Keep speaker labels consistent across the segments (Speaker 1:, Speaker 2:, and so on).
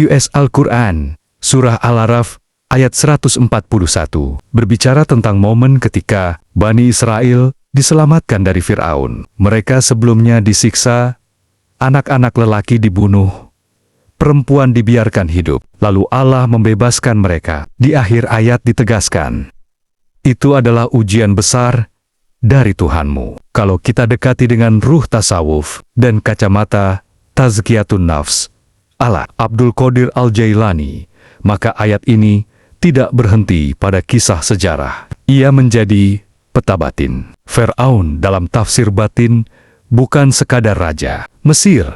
Speaker 1: QS Al-Quran, Surah Al-A'raf, ayat 141, berbicara tentang momen ketika Bani Israel diselamatkan dari Fir'aun. Mereka sebelumnya disiksa, anak-anak lelaki dibunuh, perempuan dibiarkan hidup, lalu Allah membebaskan mereka. Di akhir ayat ditegaskan, itu adalah ujian besar dari Tuhanmu. Kalau kita dekati dengan ruh tasawuf dan kacamata tazkiyatun nafs ala Abdul Qadir Al-Jailani, maka ayat ini tidak berhenti pada kisah sejarah. Ia menjadi peta batin. Fir'aun dalam tafsir batin bukan sekadar raja Mesir.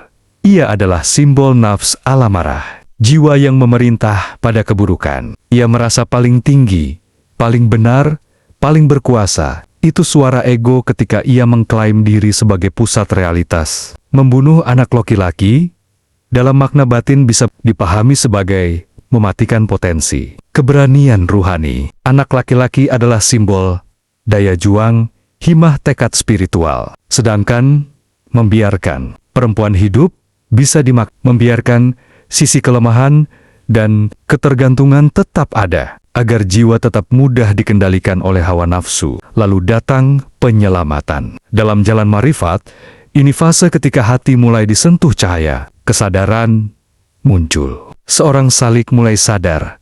Speaker 1: Ia adalah simbol nafs al-amarah, jiwa yang memerintah pada keburukan. Ia merasa paling tinggi, paling benar, paling berkuasa. Itu suara ego ketika ia mengklaim diri sebagai pusat realitas. Membunuh anak laki-laki dalam makna batin bisa dipahami sebagai mematikan potensi keberanian ruhani. Anak laki-laki adalah simbol daya juang, himmah tekad spiritual. Sedangkan membiarkan perempuan hidup bisa membiarkan sisi kelemahan dan ketergantungan tetap ada, agar jiwa tetap mudah dikendalikan oleh hawa nafsu. Lalu datang penyelamatan. Dalam jalan marifat, ini fase ketika hati mulai disentuh cahaya, kesadaran muncul. Seorang salik mulai sadar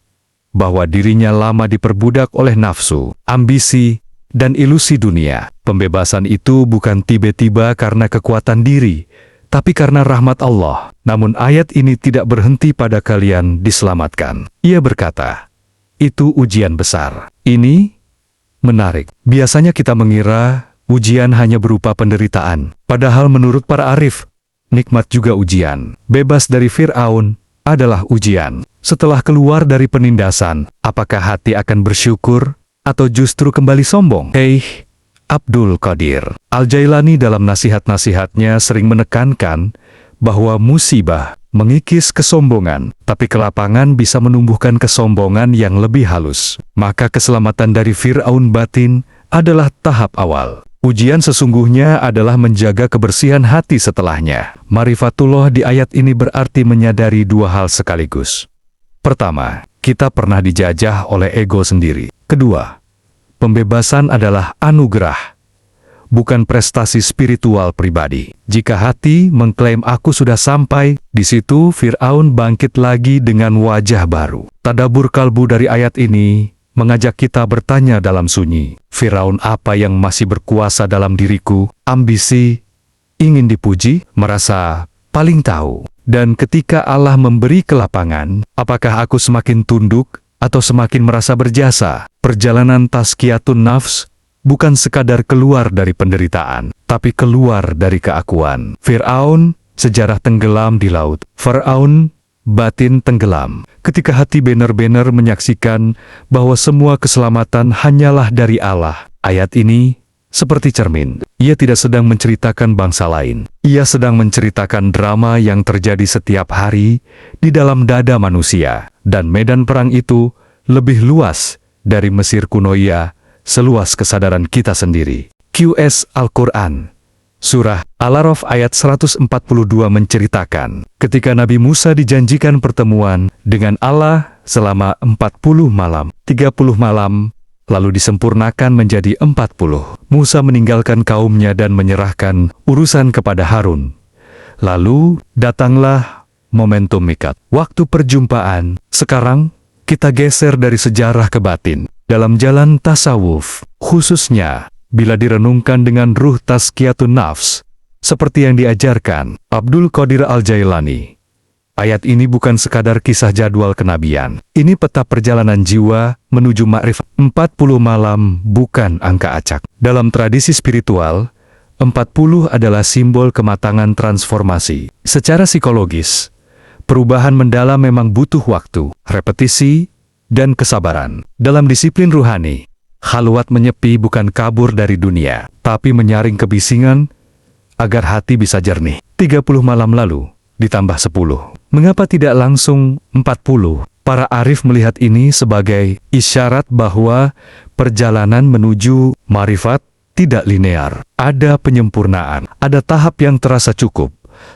Speaker 1: bahwa dirinya lama diperbudak oleh nafsu, ambisi, dan ilusi dunia. Pembebasan itu bukan tiba-tiba karena kekuatan diri, tapi karena rahmat Allah. Namun ayat ini tidak berhenti pada kalian diselamatkan. Ia berkata, itu ujian besar. Ini menarik. Biasanya kita mengira ujian hanya berupa penderitaan. Padahal menurut para arif, nikmat juga ujian. Bebas dari Fir'aun adalah ujian. Setelah keluar dari penindasan, apakah hati akan bersyukur atau justru kembali sombong? Abdul Qadir Al-Jailani dalam nasihat-nasihatnya sering menekankan bahwa musibah mengikis kesombongan, tapi kelapangan bisa menumbuhkan kesombongan yang lebih halus. Maka keselamatan dari Fir'aun batin adalah tahap awal. Ujian sesungguhnya adalah menjaga kebersihan hati setelahnya. Marifatullah di ayat ini berarti menyadari dua hal sekaligus. Pertama, kita pernah dijajah oleh ego sendiri. Kedua, pembebasan adalah anugerah, bukan prestasi spiritual pribadi. Jika hati mengklaim aku sudah sampai, di situ Fir'aun bangkit lagi dengan wajah baru. Tadabur kalbu dari ayat ini mengajak kita bertanya dalam sunyi, Firaun apa yang masih berkuasa dalam diriku? Ambisi, ingin dipuji, merasa paling tahu. Dan ketika Allah memberi kelapangan, apakah aku semakin tunduk atau semakin merasa berjasa? Perjalanan tazkiyatun nafs bukan sekadar keluar dari penderitaan, tapi keluar dari keakuan. Fir'aun, sejarah tenggelam di laut. Fir'aun, batin tenggelam. Ketika hati benar-benar menyaksikan bahwa semua keselamatan hanyalah dari Allah. Ayat ini seperti cermin. Ia tidak sedang menceritakan bangsa lain. Ia sedang menceritakan drama yang terjadi setiap hari di dalam dada manusia. Dan medan perang itu lebih luas dari Mesir kuno, seluas kesadaran kita sendiri. QS Al-Quran Surah Al-A'raf ayat 142 menceritakan, ketika Nabi Musa dijanjikan pertemuan dengan Allah selama 40 malam, 30 malam, lalu disempurnakan menjadi 40. Musa meninggalkan kaumnya dan menyerahkan urusan kepada Harun. Lalu datanglah momentum mikat, waktu perjumpaan. Sekarang kita geser dari sejarah ke batin. Dalam jalan tasawuf, khususnya bila direnungkan dengan ruh tazkiyatun nafs, seperti yang diajarkan Abdul Qadir Al-Jailani, ayat ini bukan sekadar kisah jadwal kenabian. Ini peta perjalanan jiwa menuju ma'rifat. 40 malam bukan angka acak. Dalam tradisi spiritual, 40 adalah simbol kematangan transformasi. Secara psikologis, perubahan mendalam memang butuh waktu, repetisi, dan kesabaran. Dalam disiplin ruhani, khalwat menyepi bukan kabur dari dunia, tapi menyaring kebisingan agar hati bisa jernih. 30 malam lalu, ditambah 10. Mengapa tidak langsung 40? Para arif melihat ini sebagai isyarat bahwa perjalanan menuju marifat tidak linear. Ada penyempurnaan, ada tahap yang terasa cukup,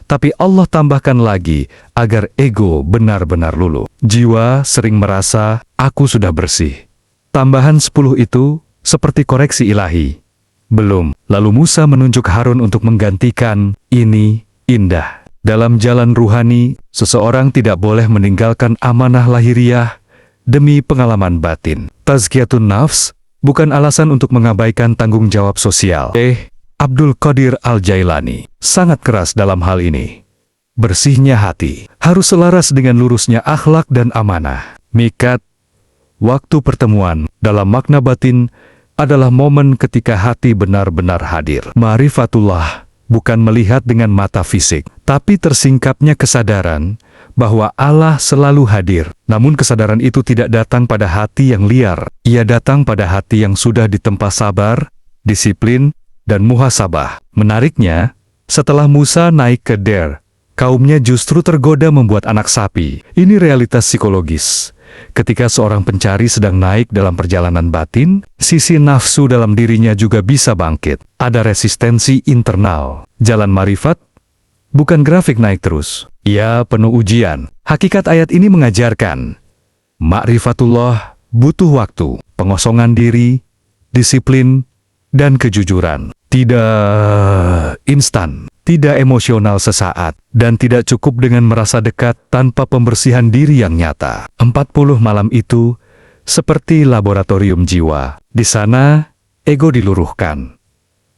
Speaker 1: Tapi Allah tambahkan lagi agar ego benar-benar luluh. Jiwa sering merasa, aku sudah bersih. Tambahan 10 itu seperti koreksi ilahi. Belum. Lalu Musa menunjuk Harun untuk menggantikan. Ini indah. Dalam jalan ruhani, seseorang tidak boleh meninggalkan amanah lahiriah demi pengalaman batin. Tazkiyatun nafs bukan alasan untuk mengabaikan tanggung jawab sosial. Abdul Qadir Al-Jailani sangat keras dalam hal ini. Bersihnya hati harus selaras dengan lurusnya akhlak dan amanah. Mikat, waktu pertemuan dalam makna batin adalah momen ketika hati benar-benar hadir. Ma'rifatullah bukan melihat dengan mata fisik, tapi tersingkapnya kesadaran bahwa Allah selalu hadir. Namun kesadaran itu tidak datang pada hati yang liar. Ia datang pada hati yang sudah ditempa sabar, disiplin, dan muhasabah. Menariknya, setelah Musa naik ke Der, kaumnya justru tergoda membuat anak sapi. Ini realitas psikologis. Ketika seorang pencari sedang naik dalam perjalanan batin, sisi nafsu dalam dirinya juga bisa bangkit. Ada resistensi internal. Jalan marifat bukan grafik naik terus. Ia penuh ujian. Hakikat ayat ini mengajarkan, ma'rifatullah butuh waktu, pengosongan diri, disiplin, dan kejujuran. Tidak instan, tidak emosional sesaat, dan tidak cukup dengan merasa dekat tanpa pembersihan diri yang nyata. 40 malam itu seperti laboratorium jiwa. Di sana, ego diluruhkan,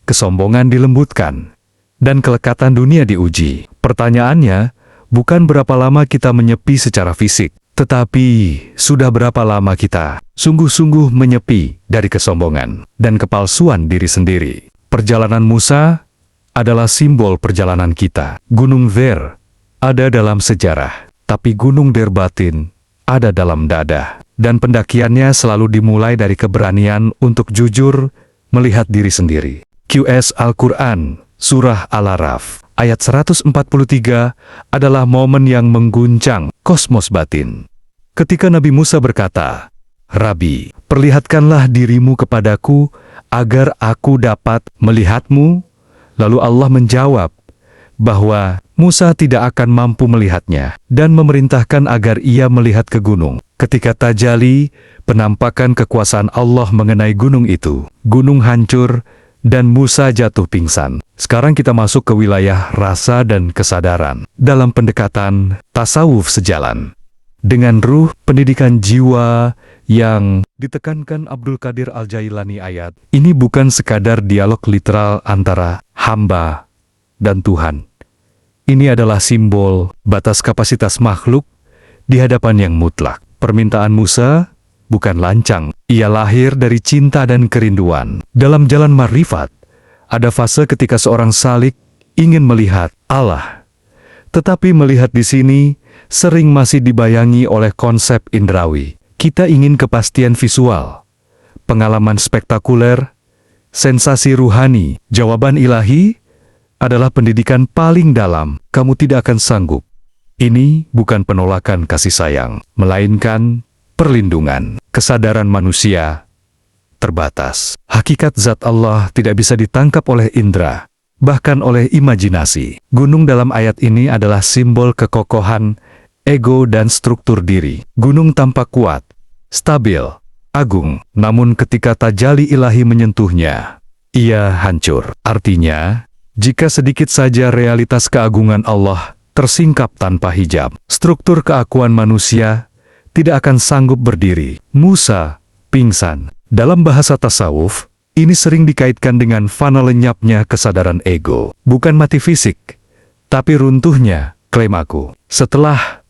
Speaker 1: kesombongan dilembutkan, dan kelekatan dunia diuji. Pertanyaannya, bukan berapa lama kita menyepi secara fisik, tetapi sudah berapa lama kita sungguh-sungguh menyepi dari kesombongan dan kepalsuan diri sendiri. Perjalanan Musa adalah simbol perjalanan kita. Gunung Der ada dalam sejarah, tapi Gunung Der batin ada dalam dada. Dan pendakiannya selalu dimulai dari keberanian untuk jujur melihat diri sendiri. QS Al-Quran, Surah Al-Araf, ayat 143 adalah momen yang mengguncang kosmos batin. Ketika Nabi Musa berkata, Rabi, perlihatkanlah dirimu kepadaku agar aku dapat melihatmu. Lalu Allah menjawab bahwa Musa tidak akan mampu melihatnya dan memerintahkan agar ia melihat ke gunung. Ketika tajali, penampakan kekuasaan Allah mengenai gunung itu. Gunung hancur dan Musa jatuh pingsan. Sekarang kita masuk ke wilayah rasa dan kesadaran. Dalam pendekatan tasawuf sejalan dengan ruh pendidikan jiwa yang ditekankan Abdul Qadir Al-Jailani, ayat ini bukan sekadar dialog literal antara hamba dan Tuhan. Ini adalah simbol batas kapasitas makhluk di hadapan yang mutlak. Permintaan Musa bukan lancang, ia lahir dari cinta dan kerinduan. Dalam jalan marifat, ada fase ketika seorang salik ingin melihat Allah. Tetapi melihat di sini sering masih dibayangi oleh konsep indrawi. Kita ingin kepastian visual, pengalaman spektakuler, sensasi ruhani. Jawaban ilahi adalah pendidikan paling dalam. Kamu tidak akan sanggup. Ini bukan penolakan kasih sayang, melainkan perlindungan. Kesadaran manusia terbatas. Hakikat zat Allah tidak bisa ditangkap oleh indera, bahkan oleh imajinasi. Gunung dalam ayat ini adalah simbol kekokohan ego dan struktur diri. Gunung tampak kuat, stabil, agung, namun ketika tajali ilahi menyentuhnya, ia hancur. Artinya, jika sedikit saja realitas keagungan Allah tersingkap tanpa hijab, struktur keakuan manusia tidak akan sanggup berdiri. Musa pingsan. Dalam bahasa tasawuf, ini sering dikaitkan dengan fana lenyapnya kesadaran ego. Bukan mati fisik, tapi runtuhnya klaim aku. Setelah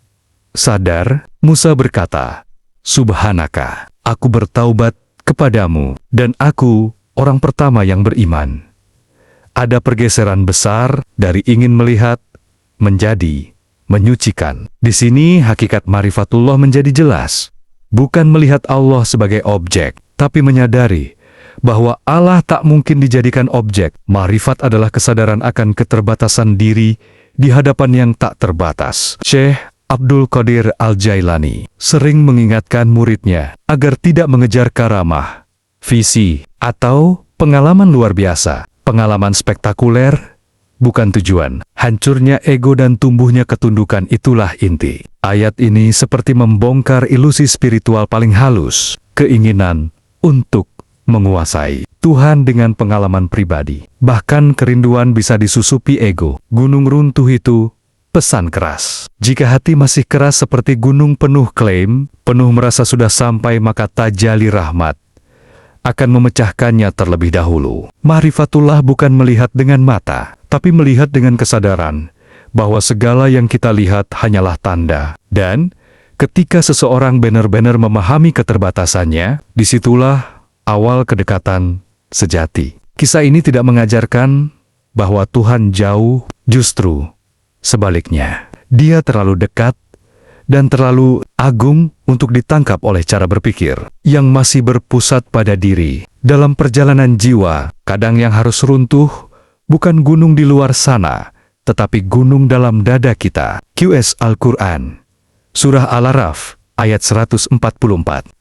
Speaker 1: sadar, Musa berkata, Subhanaka, aku bertaubat kepadamu, dan aku orang pertama yang beriman. Ada pergeseran besar dari ingin melihat menjadi menyucikan. Di sini hakikat marifatullah menjadi jelas. Bukan melihat Allah sebagai objek, tapi menyadari bahwa Allah tak mungkin dijadikan objek. Marifat adalah kesadaran akan keterbatasan diri di hadapan yang tak terbatas. Syekh Abdul Qadir Al-Jailani sering mengingatkan muridnya agar tidak mengejar karamah, visi, atau pengalaman luar biasa. Pengalaman spektakuler bukan tujuan. Hancurnya ego dan tumbuhnya ketundukan itulah inti. Ayat ini seperti membongkar ilusi spiritual paling halus, keinginan untuk menguasai Tuhan dengan pengalaman pribadi. Bahkan kerinduan bisa disusupi ego. Gunung runtuh itu pesan keras. Jika hati masih keras seperti gunung penuh klaim, penuh merasa sudah sampai, maka tajalli rahmat akan memecahkannya terlebih dahulu. Ma'rifatullah bukan melihat dengan mata, tapi melihat dengan kesadaran bahwa segala yang kita lihat hanyalah tanda. Dan ketika seseorang benar-benar memahami keterbatasannya, disitulah awal kedekatan sejati. Kisah ini tidak mengajarkan bahwa Tuhan jauh, justru sebaliknya. Dia terlalu dekat dan terlalu agung untuk ditangkap oleh cara berpikir yang masih berpusat pada diri. Dalam perjalanan jiwa, kadang yang harus runtuh bukan gunung di luar sana, tetapi gunung dalam dada kita. QS Al-Quran Surah Al-Araf ayat 144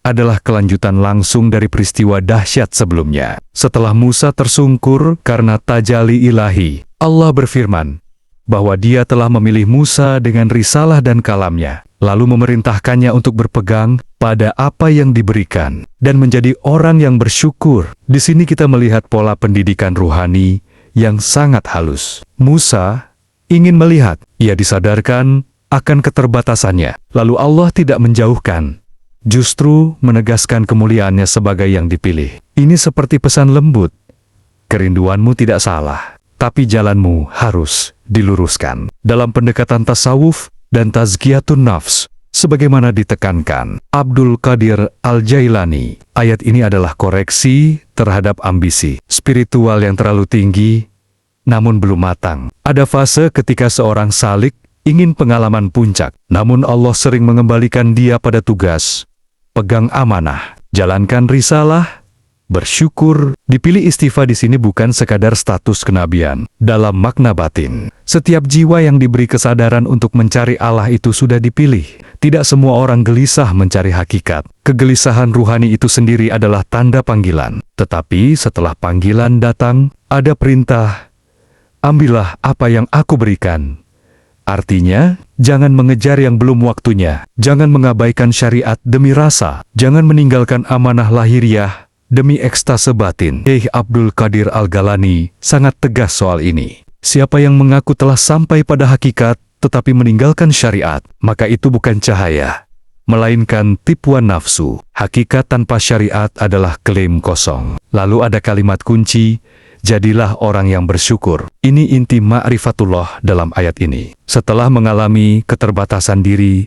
Speaker 1: adalah kelanjutan langsung dari peristiwa dahsyat sebelumnya. Setelah Musa tersungkur karena tajalli ilahi, Allah berfirman bahwa Dia telah memilih Musa dengan risalah dan kalamnya, lalu memerintahkannya untuk berpegang pada apa yang diberikan dan menjadi orang yang bersyukur. Di sini kita melihat pola pendidikan ruhani yang sangat halus. Musa ingin melihat, ia disadarkan akan keterbatasannya. Lalu Allah tidak menjauhkan, justru menegaskan kemuliaannya sebagai yang dipilih. Ini seperti pesan lembut. Kerinduanmu tidak salah, tapi jalanmu harus diluruskan. Dalam pendekatan tasawuf dan tazkiyatun nafs, sebagaimana ditekankan Abdul Qadir Al-Jailani, ayat ini adalah koreksi terhadap ambisi spiritual yang terlalu tinggi, namun belum matang. Ada fase ketika seorang salik ingin pengalaman puncak, namun Allah sering mengembalikan dia pada tugas, pegang amanah, jalankan risalah, bersyukur. Dipilih istifa di sini bukan sekadar status kenabian. Dalam makna batin, setiap jiwa yang diberi kesadaran untuk mencari Allah itu sudah dipilih. Tidak semua orang gelisah mencari hakikat. Kegelisahan ruhani itu sendiri adalah tanda panggilan. Tetapi setelah panggilan datang, ada perintah, ambillah apa yang aku berikan. Artinya, jangan mengejar yang belum waktunya. Jangan mengabaikan syariat demi rasa. Jangan meninggalkan amanah lahiriah demi ekstase batin. Syekh Abdul Qadir Al-Jalani sangat tegas soal ini. Siapa yang mengaku telah sampai pada hakikat, tetapi meninggalkan syariat, maka itu bukan cahaya, melainkan tipuan nafsu. Hakikat tanpa syariat adalah klaim kosong. Lalu ada kalimat kunci, jadilah orang yang bersyukur. Ini inti ma'rifatullah dalam ayat ini. Setelah mengalami keterbatasan diri,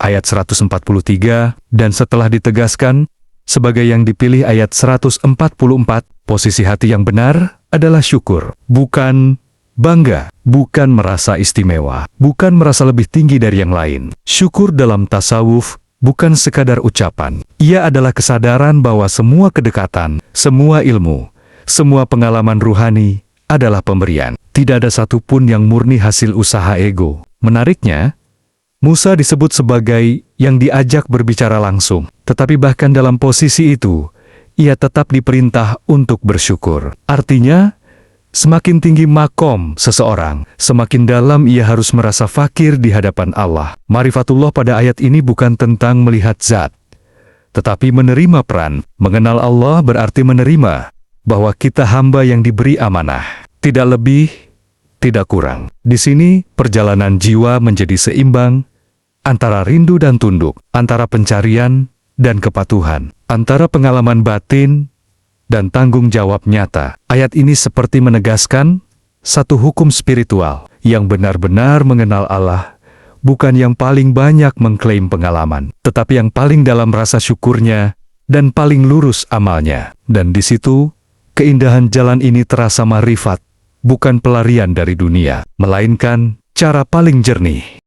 Speaker 1: ayat 143, dan setelah ditegaskan sebagai yang dipilih ayat 144, posisi hati yang benar adalah syukur, bukan bangga, bukan merasa istimewa, bukan merasa lebih tinggi dari yang lain. Syukur dalam tasawuf bukan sekadar ucapan. Ia adalah kesadaran bahwa semua kedekatan, semua ilmu, semua pengalaman ruhani adalah pemberian. Tidak ada satupun yang murni hasil usaha ego. Menariknya, Musa disebut sebagai yang diajak berbicara langsung. Tetapi bahkan dalam posisi itu, ia tetap diperintah untuk bersyukur. Artinya, semakin tinggi makom seseorang, semakin dalam ia harus merasa fakir di hadapan Allah. Ma'rifatullah pada ayat ini bukan tentang melihat zat, tetapi menerima peran. Mengenal Allah berarti menerima bahwa kita hamba yang diberi amanah, tidak lebih, tidak kurang. Di sini, perjalanan jiwa menjadi seimbang antara rindu dan tunduk, antara pencarian dan kepatuhan, antara pengalaman batin dan tanggung jawab nyata. Ayat ini seperti menegaskan satu hukum spiritual yang benar-benar mengenal Allah, bukan yang paling banyak mengklaim pengalaman, tetapi yang paling dalam rasa syukurnya dan paling lurus amalnya. Dan di situ, keindahan jalan ini terasa ma'rifat, bukan pelarian dari dunia, melainkan cara paling jernih